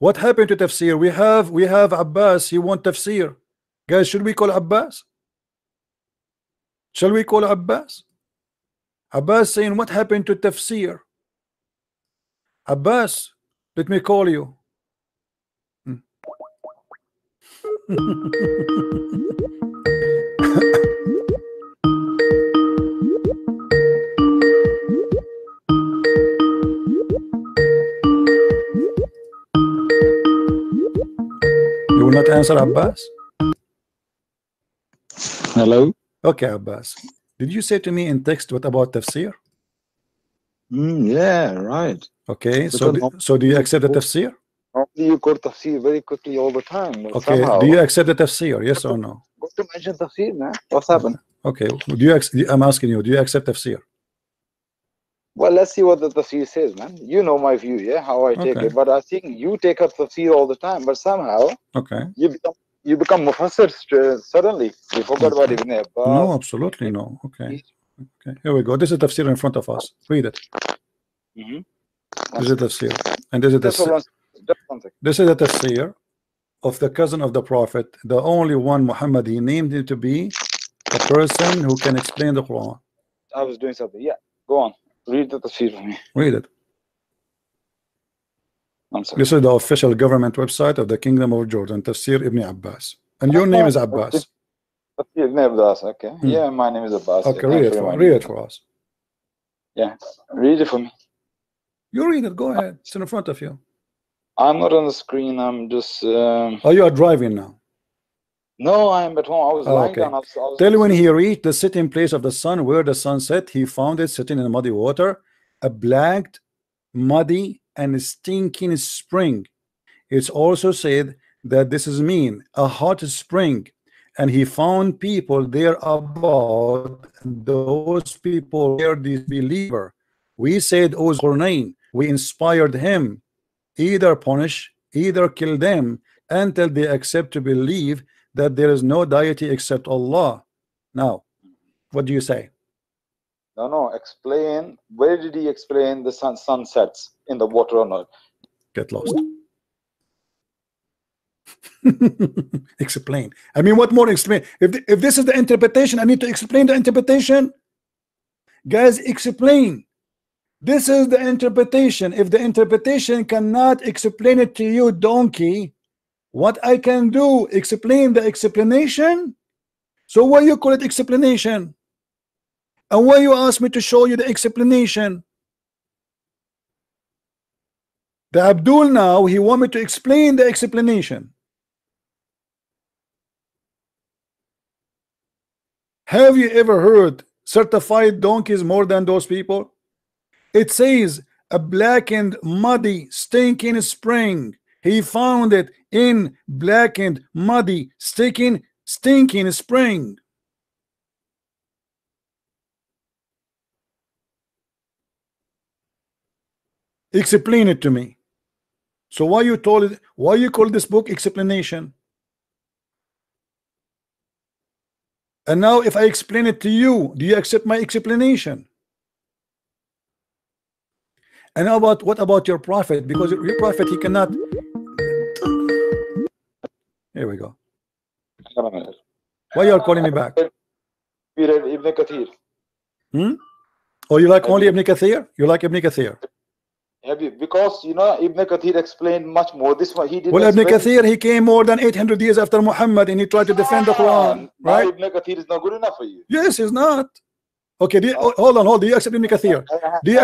What happened to tafsir? We have Abbas. He want tafsir. Guys, should we call Abbas? Shall we call Abbas? Abbas saying, what happened to tafsir? Abbas, let me call you. You will not answer, Abbas? Hello? Okay, Abbas. Did you say to me in text what about tafsir? Yeah, right. Okay, so do you accept the tafsir? Normally you quote tafsir very quickly all the time. But Okay, somehow, do you accept the tafsir? Yes or no? Got to mention tafsir, man. What's happened? Okay, I'm asking you, do you accept tafsir? Well, let's see what the tafsir says, man. You know my view, yeah, how I take Okay. it. But I think you take up tafsir all the time, but somehow Okay. you become mufassir suddenly. You forgot about Ibn Abbas. No, absolutely no. Okay. Okay, here we go. This is tafsir in front of us. Read it. This is tafsir. And this is tafsir. This is the tafsir of the cousin of the Prophet, the only one, Muhammad. He named him to be a person who can explain the Quran. I was doing something. Yeah, go on. Read the tafsir for me. Read it. I'm sorry. This is the official government website of the Kingdom of Jordan, Tafsir Ibn Abbas. And your name is Abbas. Ibn Abbas, okay. Yeah, my name is Abbas. Okay, Yeah, read it for us. Yeah, read it for me. You read it, go ahead. It's in front of you. I'm not on the screen, I'm just... Oh, you are driving now? No, I am at home. I was lying down. Tell when he reached the sitting place of the sun, where the sun set, he found it sitting in muddy water, a black, muddy, and stinking spring. It's also said that this is mean a hot spring, and he found people there about. Those people were disbeliever. We said, O Zulqarnain, we inspired him, either punish, either kill them until they accept to believe that there is no deity except Allah. Now, what do you say? No, explain. Where did he explain the sun sets in the water or not? Get lost. Explain. I mean, what more explain? If this is the interpretation, I need to explain the interpretation. Guys, explain. This is the interpretation. If the interpretation cannot explain it to you, donkey, what I can do, explain the explanation. So why you call it explanation? And why you ask me to show you the explanation? The Abdul now, he want me to explain the explanation. Have you ever heard certified donkeys more than those people? It says a blackened, muddy, stinking spring. He found it in blackened, muddy, stinking spring. Explain it to me. So why you told it? Why you call this book explanation? And now, if I explain it to you, do you accept my explanation? And how about what about your prophet? Because your prophet, he cannot. Here we go. Why you are calling me back? We read Ibn Kathir. Oh, you like only Ibn Kathir? You like Ibn Kathir? Have you? Because you know Ibn Kathir explained much more. This one he did. Well, Ibn Kathir, he came more than 800 years after Muhammad, and he tried to defend the Quran. Right? Ibn Kathir is not good enough for you. Yes, he's not. Okay, hold on. Do you accept Ibn Kathir? Do you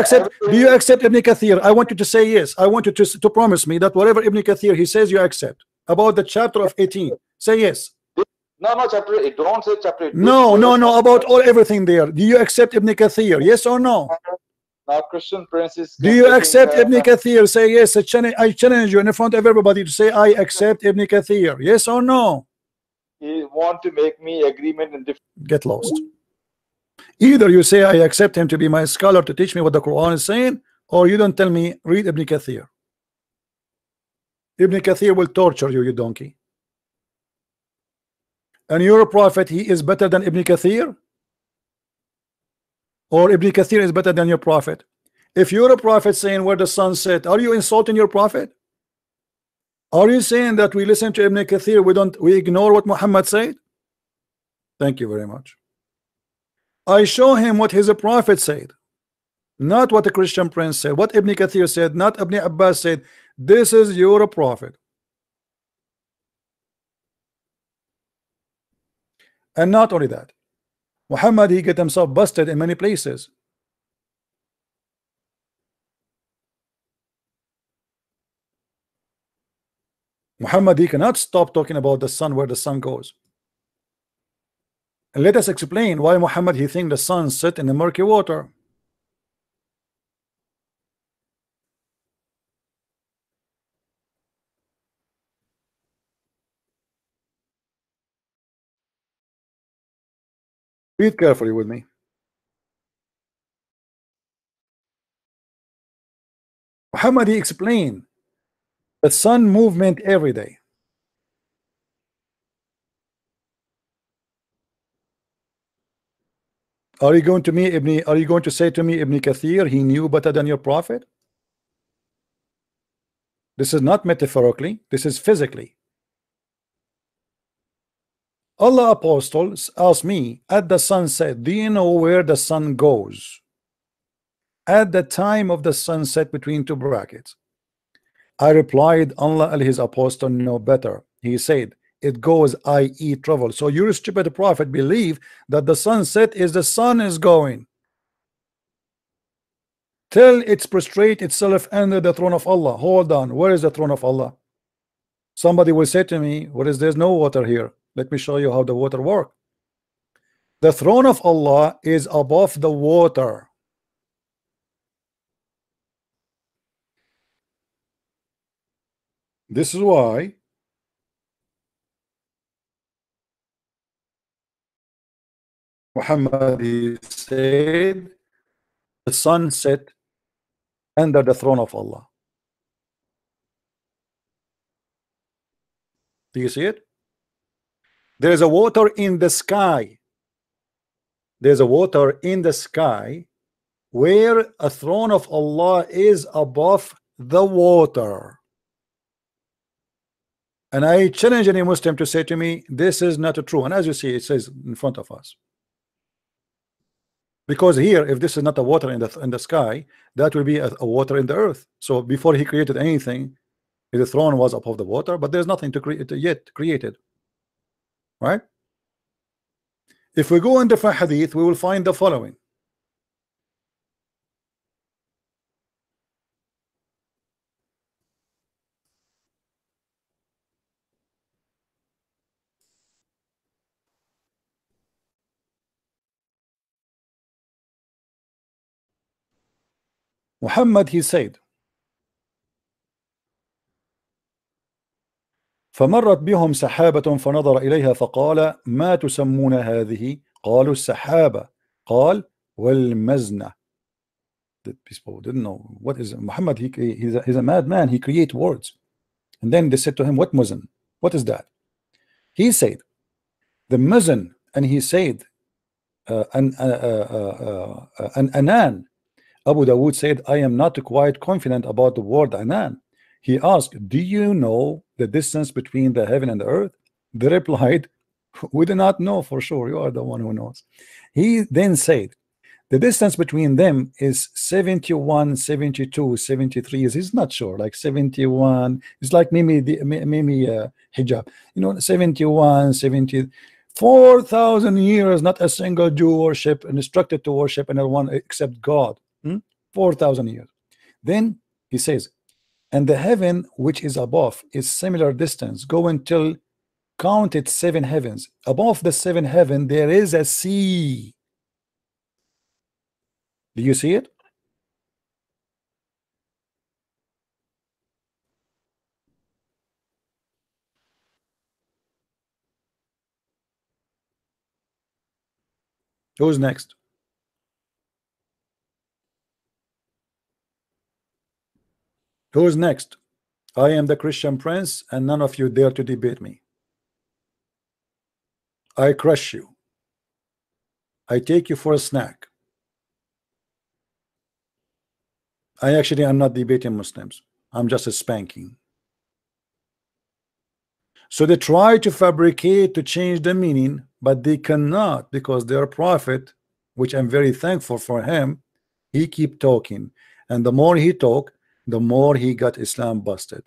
accept Ibn Kathir? I want you to say yes. I want you to promise me that whatever Ibn Kathir he says, you accept. About the chapter of 18, say yes. No, chapter 8. Don't say chapter 8. No. About everything there. Do you accept Ibn Kathir? Yes or no? Now, Christian princes. Do you accept Ibn Kathir? Say yes. I challenge you in front of everybody to say I accept Ibn Kathir. Yes or no? You want to make me agreement in different. Get lost. Either you say I accept him to be my scholar to teach me what the Quran is saying, or you don't tell me read Ibn Kathir. Ibn Kathir will torture you, you donkey. And your prophet, he is better than Ibn Kathir? Or Ibn Kathir is better than your prophet? If you're a prophet saying where the sun set, are you insulting your prophet? Are you saying that we listen to Ibn Kathir, we ignore what Muhammad said? Thank you very much. I show him what his prophet said, not what the Christian prince said, what Ibn Kathir said, not Ibn Abbas said. This is your prophet. And not only that, Muhammad, he get himself busted in many places. Muhammad, he cannot stop talking about the sun, where the sun goes. And let us explain why Muhammad, he think the sun set in the murky water. Read carefully with me. Muhammad, he explained the sun movement every day. Are you going to say to me Ibn Kathir, he knew better than your prophet? This is not metaphorically, this is physically. Allah apostles asked me at the sunset, do you know where the sun goes? At the time of the sunset, between two brackets. I replied, Allah and his apostle know better. He said, it goes, i.e. travel. So your stupid prophet believe that the sunset is the sun is going till it's prostrate itself under the throne of Allah. Hold on, where is the throne of Allah? Somebody will say to me, what is, there's no water here. Let me show you how the water work. The throne of Allah is above the water. This is why Muhammad, he said the sun set under the throne of Allah. Do you see it? There is a water in the sky. There's a water in the sky where a throne of Allah is above the water. And I challenge any Muslim to say to me, this is not true. And as you see, it says in front of us. Because here, if this is not a water in the sky, that will be a water in the earth. So before he created anything, the throne was above the water, but there's nothing to create yet created. Right? If we go in different hadith, we will find the following. Muhammad, he said, فمرت بهم سحابة فنظر إليها فقال ما تسمون هذه؟ قالوا السحابة. قال والمزنة. The people didn't know what is Muhammad. He's a madman. He creates words. And then they said to him, what muzn? What is that? He said the muzn, and he said an anan. Abu Dawood said, I am not quite confident about the word anan. He asked, do you know the distance between the heaven and the earth? They replied, we do not know for sure. You are the one who knows. He then said, the distance between them is 71, 72, 73. He's not sure, like 71. It's like Mimi hijab. You know, 71, 70. 4,000 years, not a single Jew worship, instructed to worship anyone except God. 4,000 years. Then he says, and the heaven which is above is similar distance, go until counted 7 heavens. Above the 7 heaven there is a sea. Do you see it? Who's next? Who's next? I am the Christian prince, and none of you dare to debate me. I crush you. I take you for a snack. I actually am not debating Muslims. I'm just a spanking. So they try to fabricate to change the meaning, but they cannot, because their prophet, which I'm very thankful for him, he keep talking, and the more he talk, the more he got Islam busted.